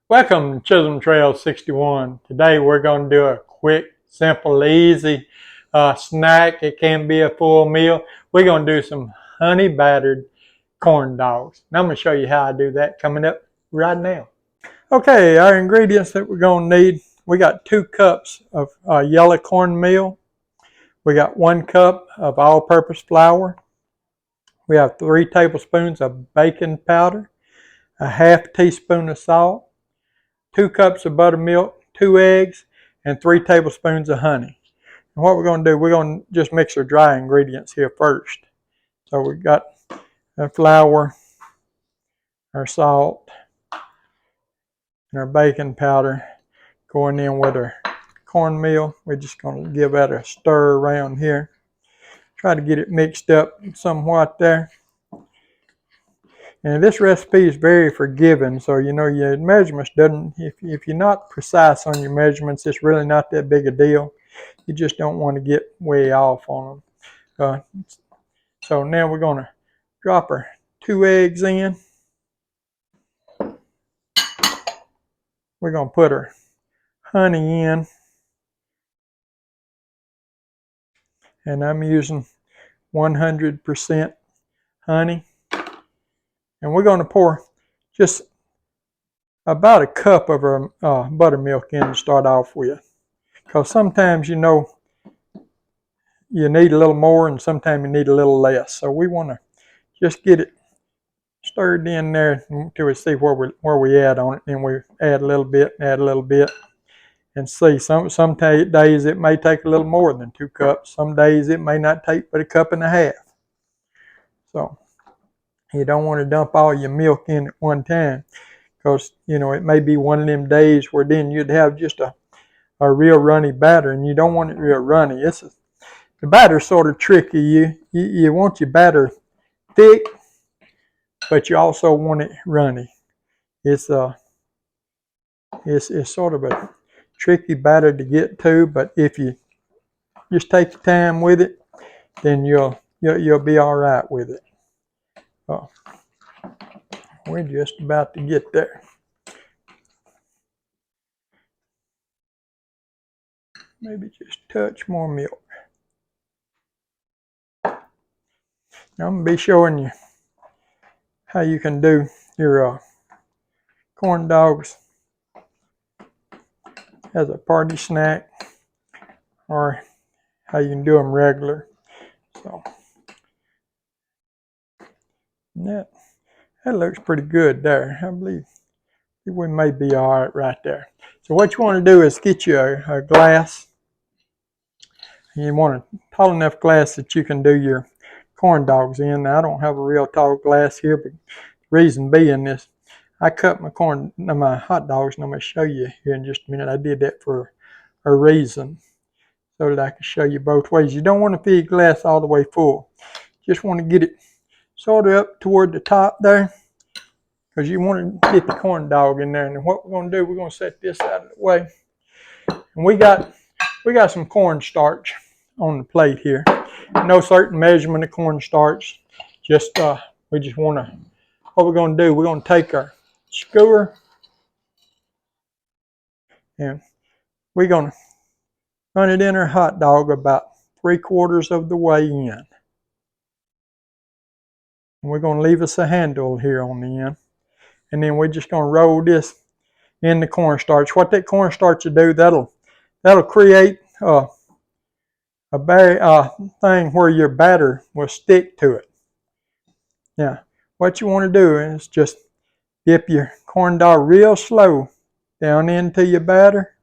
Welcome to Chisholm Trail 61. Today we're going to do a quick, simple, easy snack. It can be a full meal. We're going to do some honey battered corn dogs. And I'm going to show you how I do that coming up right now. Okay, our ingredients that we're going to need. We got 2 cups of yellow cornmeal. We got 1 cup of all-purpose flour. We have 3 tablespoons of baking powder, a half teaspoon of salt, 2 cups of buttermilk, 2 eggs, and 3 tablespoons of honey. And what we're going to do, we're going to just mix our dry ingredients here first. So we've got our flour, our salt, and our baking powder going in with our cornmeal. We're just going to give that a stir around here. Try to get it mixed up somewhat there. And this recipe is very forgiving, so your measurements doesn't, if you're not precise on your measurements, it's really not that big a deal. You just don't want to get way off on them. So now we're going to drop our 2 eggs in. We're going to put our honey in. And I'm using 100% honey. And we're going to pour just about a cup of our buttermilk in to start off with. Because sometimes, you need a little more and sometimes you need a little less. So we want to just get it stirred in there until we see where we add on it. And we add a little bit, and see. Some days it may take a little more than 2 cups. Some days it may not take but a cup and a half. So you don't want to dump all your milk in at one time, because it may be one of them days where then you'd have just a real runny batter, and you don't want it real runny. The batter's sort of tricky. You want your batter thick, but you also want it runny. It's sort of a tricky batter to get to, but if you just take your time with it, then you'll be all right with it. We're just about to get there. Maybe just a touch more milk. Now I'm going to be showing you how you can do your corn dogs as a party snack, or how you can do them regular. So that looks pretty good there. I believe we may be all right there. So what you want to do is get you a glass. You want a tall enough glass that you can do your corn dogs in. Now, I don't have a real tall glass here, but the reason being is I cut my hot dogs, and I'm going to show you here in just a minute. I did that for a reason, so that I can show you both ways. You don't want to fill your glass all the way full. Just want to get it sort of up toward the top there, because you want to get the corn dog in there. And what we're going to do, we're going to set this out of the way. And we got some cornstarch on the plate here. No certain measurement of cornstarch. We just want to. What we're going to do, we're going to take our skewer and we're going to run it in our hot dog about 3/4 of the way in. And we're going to leave us a handle here on the end. And then we're just going to roll this in the cornstarch. What that cornstarch will do, that'll create a thing where your batter will stick to it. Now, what you want to do is just dip your corn dog real slow down into your batter.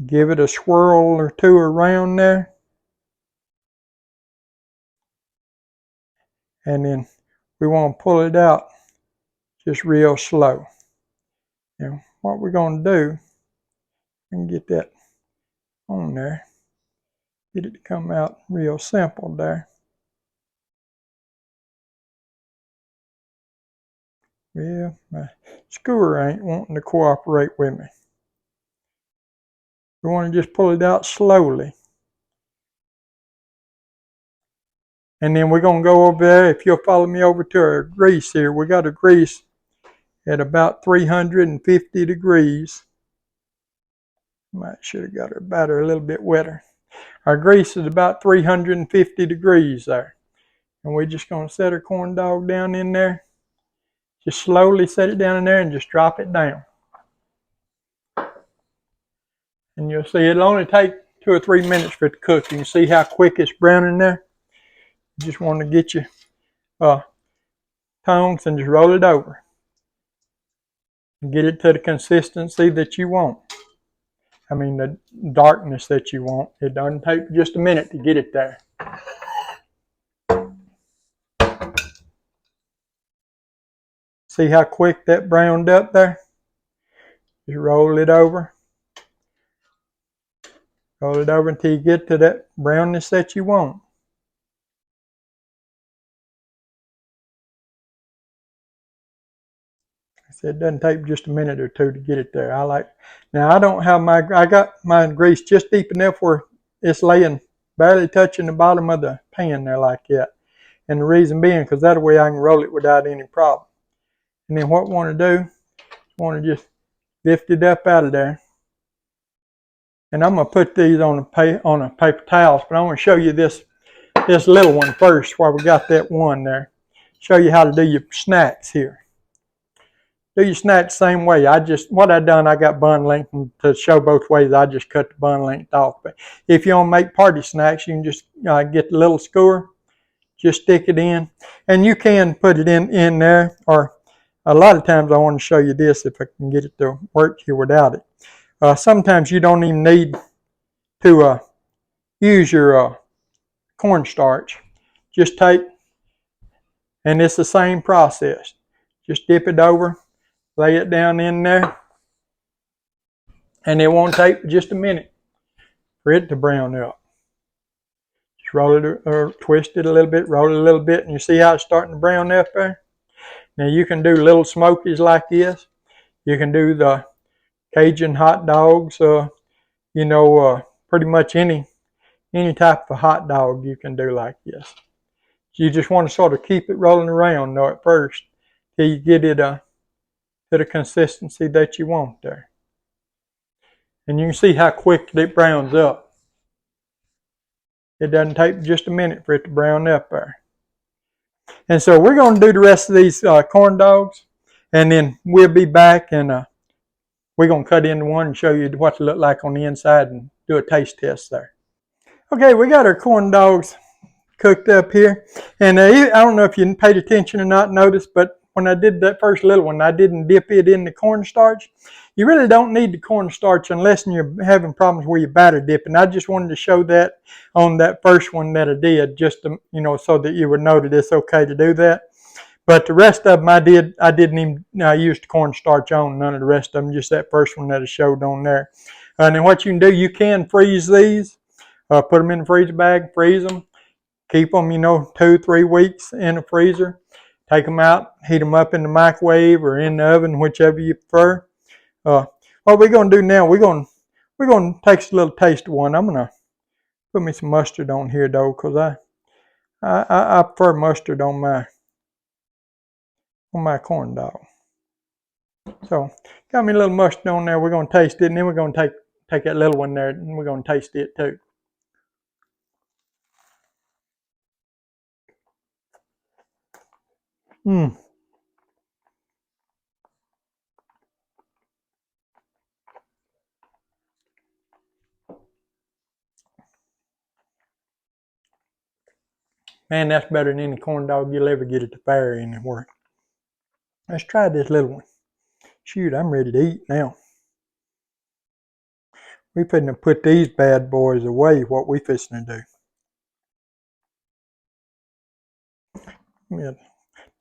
Give it a swirl or two around there. And then we want to pull it out just real slow. Now, what we're going to do, and get that on there, get it to come out real simple there. Well, my skewer ain't wanting to cooperate with me. We want to just pull it out slowly. And then we're going to go over there. If you'll follow me over to our grease here, we got a grease. at about 350 degrees. Might should have got our batter a little bit wetter. Our grease is about 350 degrees there. And we're just going to set our corn dog down in there. Just slowly set it down in there and just drop it down. And you'll see it'll only take 2 or 3 minutes for it to cook. You can see how quick it's browning there. You just want to get your tongs and just roll it over. And get it to the consistency that you want. I mean the darkness that you want. It doesn't take just a minute to get it there. See how quick that browned up there? Just roll it over. Roll it over until you get to that brownness that you want. I said it doesn't take just a minute or two to get it there. Now I don't have I got my grease just deep enough where it's laying barely touching the bottom of the pan there like that. And the reason being because that way I can roll it without any problem. And then what I want to do, I want to just lift it up out of there. And I'm going to put these on a paper towels, but I want to show you this little one first while we got that one there. Show you how to do your snacks here. Do your snacks the same way. What I done, I got bun length, and to show both ways, I just cut the bun length off. But if you want to make party snacks, you can just get the little skewer, just stick it in. And you can put it in there, or a lot of times I want to show you this if I can get it to work here without it. Sometimes you don't even need to use your cornstarch. Just take, and it's the same process. Just dip it over, lay it down in there, and it won't take just a minute for it to brown up. Just roll it or twist it a little bit, roll it a little bit, and you see how it's starting to brown up there? Now you can do little smokies like this. You can do the Cajun hot dogs, pretty much any type of hot dog you can do like this. You just want to sort of keep it rolling around though at first till you get it to the consistency that you want there. And you can see how quick it browns up. It doesn't take just a minute for it to brown up there. And so we're going to do the rest of these corn dogs, and then we'll be back and we're going to cut into one and show you what it look like on the inside and do a taste test there. Okay, we got our corn dogs cooked up here. And I don't know if you paid attention or not, noticed, but when I did that first little one, I didn't dip it in the cornstarch. You really don't need the cornstarch unless you're having problems with your batter dipping. I just wanted to show that on that first one that I did, just to, so that you would know that it's okay to do that. But the rest of them I didn't even use the cornstarch on none of the rest of them, just that first one that I showed on there. And then what you can do, you can freeze these, put them in the freezer bag, freeze them. Keep them, 2-3 weeks in the freezer. Take them out, heat them up in the microwave or in the oven, whichever you prefer. What we're going to do now, we're going to take a little taste of one. I'm going to put me some mustard on here though, because I prefer mustard on my corn dog. So got me a little mustard on there. We're going to taste it, and then we're going to take that little one there, and we're going to taste it too. Man, that's better than any corn dog you'll ever get at the fair anywhere. Let's try this little one. Shoot, I'm ready to eat now. We finna put these bad boys away, what we fixing to do. Yeah,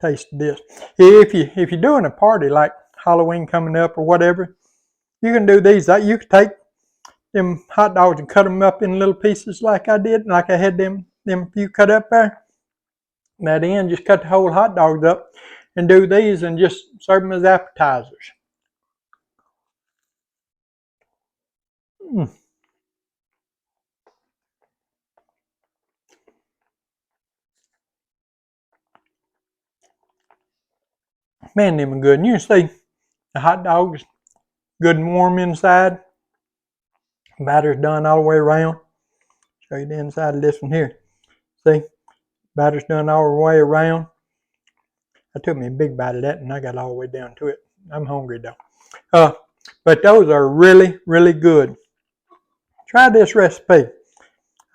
taste this. If you're doing a party like Halloween coming up or whatever, you can do these. You can take them hot dogs and cut them up in little pieces like I did, like I had them few cut up there. And at the end, just cut the whole hot dogs up and do these and just serve them as appetizers. Man, them are good. And you can see the hot dogs good and warm inside. Batter's done all the way around. Show you the inside of this one here. See, batter's done all the way around. I took me a big bite of that and I got all the way down to it. I'm hungry though. But those are really, really good. Try this recipe.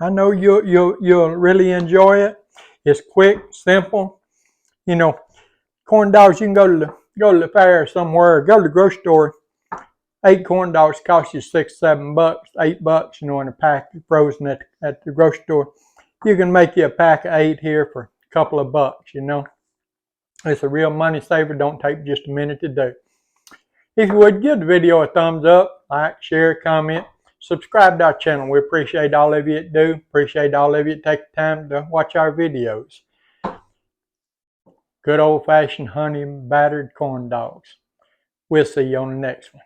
I know you'll really enjoy it. It's quick, simple. You know, corn dogs, you can go to the fair somewhere, go to the grocery store. 8 corn dogs cost you $6, $7, $8, you know, in a pack frozen at the grocery store. You can make you a pack of 8 here for a couple of bucks, you know. It's a real money saver. Don't take just a minute to do. If you would, give the video a thumbs up, like, share, comment, subscribe to our channel. We appreciate all of you that do. Appreciate all of you that take the time to watch our videos. Good old-fashioned honey battered corn dogs. We'll see you on the next one.